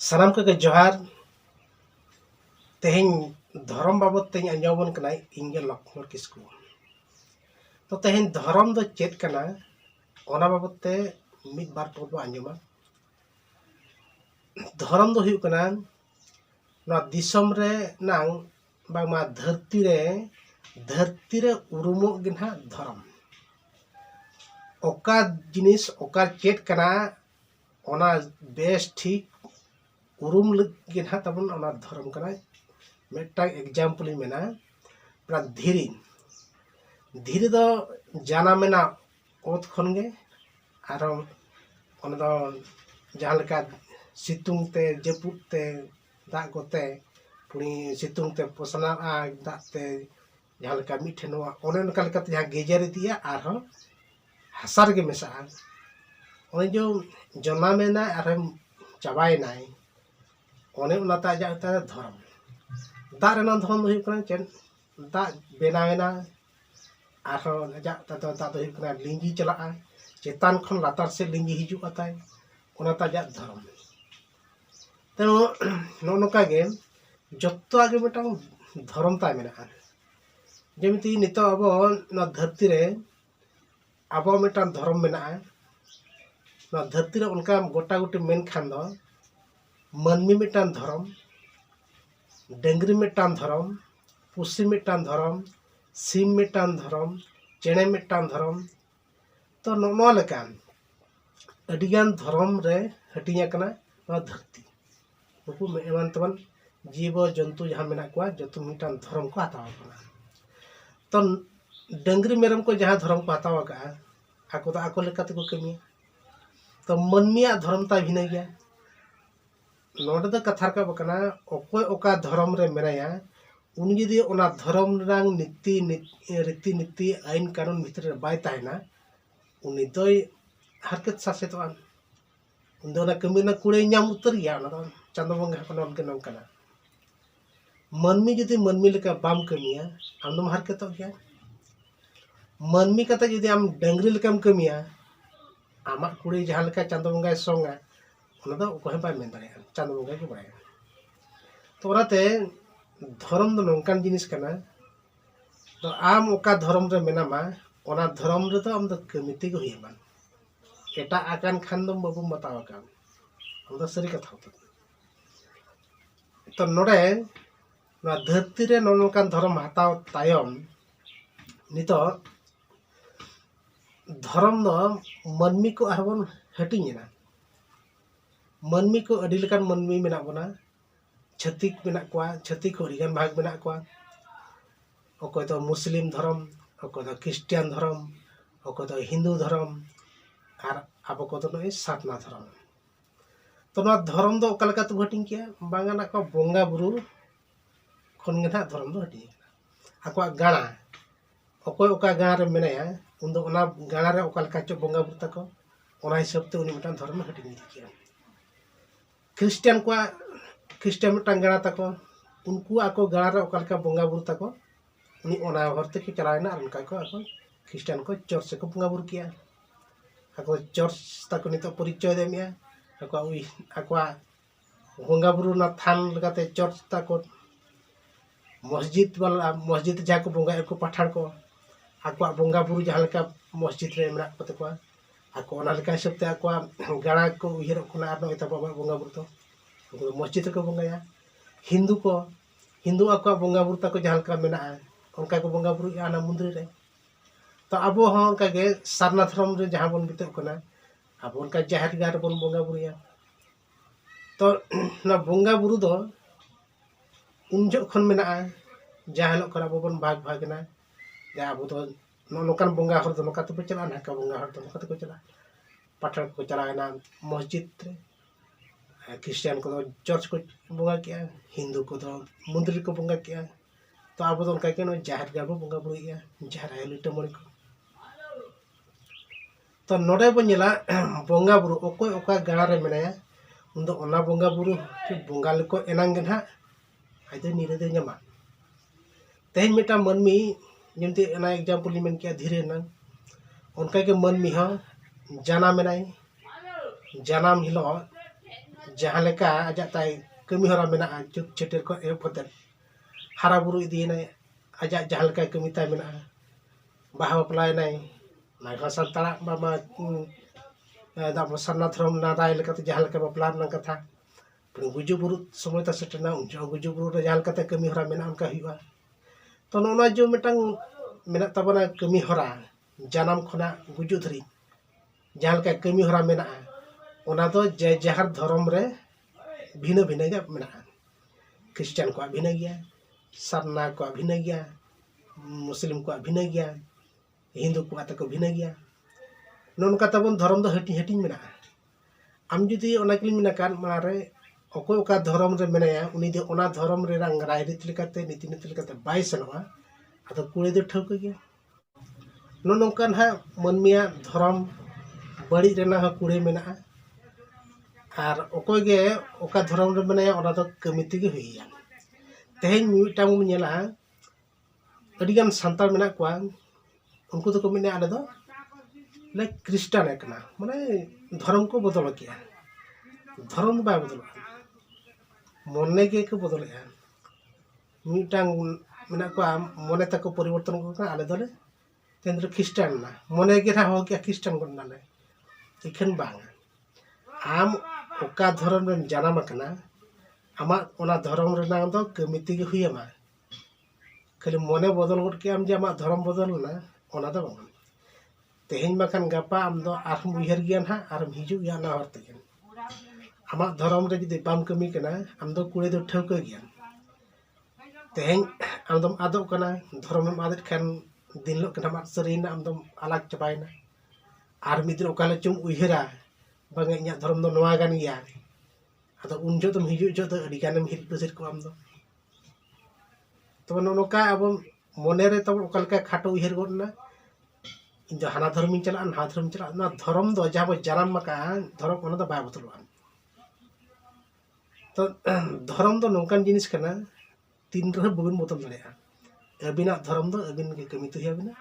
सानाम को जोहार तेहें धर्म बाबत तें आंजोमन कना इंगे लक्ष्मण किस्कू तो तेहें धर्म दो चेत कना ओना बाबत ते मिद बार पद बो आंजोमा। धर्म दो हुयु कना ना दिसम रे नांग बांगमा धरती रे उरुमो गिनहा धर्म ओका जिनिस ओका चेत कना ओना बेस ठीक उरुम गिनहा तबन ओना धर्म कना। मेटा एग्जाम्पल मेना प्रा धीरी धीरे दो जाना मेना ओत खनगे आरो ओना दो जहां लेका सितुंग ते जपुत ते दाग गोते पुनी सितुंग ते पसना दाग ते जहां लेका मिठे नोआ ओने नका लेका ते जहां गेजर दिया आरो हसार गे मेसा ओने जो जना मेना आरो चाबाय नाय ओने ओना ता जा धर्म दा रेना धर्म हुई कना चेन दा बेनावेना आरो जा ता दा हुई कना लिंगी चला चेतान खन लातार से लिंगी हिजु आताय ओना ता जा धर्म तेनो नो नका गे जत्तो आगे मिटांग धर्म ता मेना जेमिति नितो अबो न धरती रे अबो मिटांग धर्म मेना न धरती रे उनका गोटा गोटी मेन खान दो मनमी मिटांग धर्म डेंगरी मिटान धर्म पुसी मिटान धर्म सीम मिटान धर्म चेणे मिटान धर्म तो नो लेकान अडिगान धर्म रे हटिया कना ना धरती नुकु एमान तबन जीव जंतु जहां मेना को जतो मिटान धर्म को हताव कना तो डेंगरी मेरम को जहां धर्म को हताव का आको तो आको लेका को कमिया तो मनमिया धर्म ता भिना गया नोडे द कथार का बकना ओकोय ओका धर्म रे मेनाया उन जदि ओना धर्म रंग नीति रीति नीति आईन कानून भितर बाय तायना उनी दोय हरकत सासेतवान उन दो ना कमिना कुड़े नाम उतर गया ना चांदो बंगा कोन के नम कना मनमी जदि मनमी लेका बाम कमिया आम दम हरकत गया मनमी कता जदि आम डंगरी लेकाम कमिया आमा कुड़े जहां लेका चांदो बंगा सोंगा चांद बंगा को बड़ा तो ओराते धर्म दो नोंकान जिनिस कना तो आम ओका धर्म रे मेनामा ओना धर्म रे तो आम दो कमिति को हुयमान एटा आकान खान दम बाबू बताव कान आम दो सरी कथा होता तो नोडे ना धरती रे नोंकान धर्म हताव तायम नितो धर्म दो मनमी को आरबन हटिङेना मनमी को अडी लेकान मनमी मेना बना छतिक मेना को छतिक को अडीगान भाग मेना को अकोय तो मुस्लिम धर्म अकोय तो क्रिश्चियन धर्म अकोय तो हिंदू धर्म आर अब को तो नय सातना धर्म तो ना धर्म दो ओका लेका तो हटिंग किया बांगाना को बोंगा बुरु खन गे ना धर्म दो हटिंग आको गाणा अकोय ओका गाणा रे मेनाया उन दो ओना गाणा रे ओका लेका चो बोंगा बुरु तको ओना हिसाब ते उनी मिटान धर्म हटिंग किया क्रिश्चियन मिटान गाणा तको उनको आको गाणा रे ओका लेका बोंगा बुरु तको उनी ओना हरते के चलायना और उनका को आको क्रिश्चियन को चर्च को बोंगा बुरु किया आको चर्च तको नितो परिचय देमिया आको बोंगा बुरु ना थान लगाते चर्च तको मस्जिद जहां को बोंगा को पठाड़ को आको बोंगा बुरु जहां लेका मस्जिद रे मेना को तको आको ओना लेका हिसाब ते आको गाणा को उहिर कोना आर नय तबा बोंगा बुरु तो मस्जिद को बोंगाया हिंदू आको बोंगा बुरु तको जहां लेका मेना उनका को बोंगा बुरु आना मंदिर रे तो अब हो उनका के सारना धर्म रे जहां बन बिते कोना अब उनका जाहिर गार बन बोंगा बुरुया तो ना बोंगा बुरु दो उन जो खन मेना जहां लोग करा बन भाग भागना या अब तो नोकान बोंगा हर दो नोका तो चला ना का बोंगा हर दो नोका तो चला पठाड़ को चलाना मस्जिद रे क्रिश्चियन को चर्च को बोंगा किया हिंदू को तो मंदिर को बोंगा किया तो अब तो उनका के जाहिर गार बोंगा बुरुया जाहिर लिटा मणि को तो नोडे बो नेला बोंगा बुरु ओकोय ओका गाणा रे मेनाया उन दो ओना बोंगा बुरु बोंगा लेको एनांगे ना आइदो निरे दे ᱧᱟᱢᱟ तेहें मिटा मनमी जेमते एना एग्जांपल नि मेन किया धीरे ना उनका के मनमी हो जाना मेनाय जानाम हिलो जहाँ लेका आजाक ताई कमी हरा मेना चुत चेटर को एहब कते हारा बुरु इदीनाय आजाक जहाँ लेका कमी ताई मेना बाहा बापलायनाय नायका सानताड़ा बामा दाब सारना धर्म नादाय लेकाते जहाँ लेका बापला रना कथा गुजु बुरु समय ता सेटना उनजो गुजु बुरु रे जहाँ लेकाते कमी हरा मेना उनका हुआ तो नोना जो मिटांग मेना ताबना कमी हरा जानम खना गुजु धरी जहाँ लेका कमी हरा मेना ओना तो जे जहार धर्म रे भिन्न भिन्न गे मेना क्रिश्चियन को भिन्न गया सारना को भिन्न गया मुस्लिम को भिन्न गया हिंदू को आते को भिन्न गया नोनका ताबन धर्म दो हटी हटी मेना आम जुदी ओना किल मेना कान मारे अकोय ओका धर्म रे मेनाया उनी दे ओना धर्म रे रंग रायरित लेकाते नीति नीति लेकाते बाय सनवा आदो कुळे दो ठौक गया नोनकान हा मनमिया धर्म बड़ी रेना हा कुळे मेना और अकोय गे ओका धर्म रे मेनाया ओना दो कमिति गे हुइया तेहेन मिटांग नेला अडिगान सांताल मेना कोआ उनको तो कमिने आले दो ले क्रिश्चियन एकना माने धर्म को बदल किया धर्म बाय बदल मने के को बदल या मिटांग मेना कोआ मने तक परिवर्तन को आले दले तेंद्र क्रिश्चियन ना मने के हो क्या क्रिश्चियन को नाले इखन बांग आम ओका धर्म रे जानाम कना आमा ओना धर्म रे ना दो कमिति गे हुइयामा खाली मने बदल गड के आम जे आमा धर्म बदल ना ओना दो बांग तेहेन बाखान गापा आम दो आरम उयहर गियान हा आरम हिजु या ना हरते गियान आमा धर्म रे जदि बाम कमी कना आम दो कुळे दो ठौक गियान तेहेन आम दम आदो कना धर्म आदत खान दिन लो कना मा सरीना आम दम अलग चबायना आर मिद्र ओकाले चुम उयहरा बांगे इया धर्म दो नवा गान गया आदो उन जो तुम हिजु जो तो अडी गानम हिर पसिर को आम दो तो नोका अब मने रे तब ओकालका खाटो उयहर गडना इन जो हाना धर्म चला ना धर्म चला ना धर्म दो जहाँ जानम मका धर्म ओना दो बाय बदलवा तो धर्म दो नोकान जिनिस कना तीन रह बगन बदल दड़ेया अबिना धर्म दो अबिन के कमी तो हियाबिना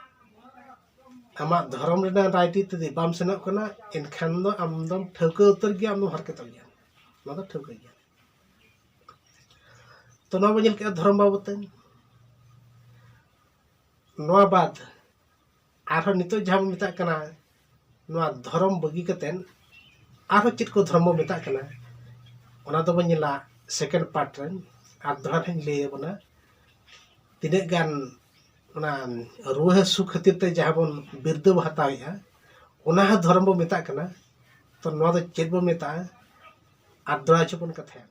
आमा धर्म रेना राइटी ते बाम सेनक कना एनखान दो आम दम ठौक उतर गया आम दम हरकत गया ना दो ठौक गया तो नवा बजल के धर्म बाबते नवा बाद आरो नितो जहां मेता कना नवा धर्म बगी कतेन आरो चित को धर्म मेता कना ओना दो बनिला सेकंड पार्ट रे आर दोहा हन ले बना तिने गान ओना रुह सुख खातिर ते जहां बन बिरद हताया ओना धर्म बो मेता कना तो नवा दो चेत बो मेता आर दोहा चपन कथा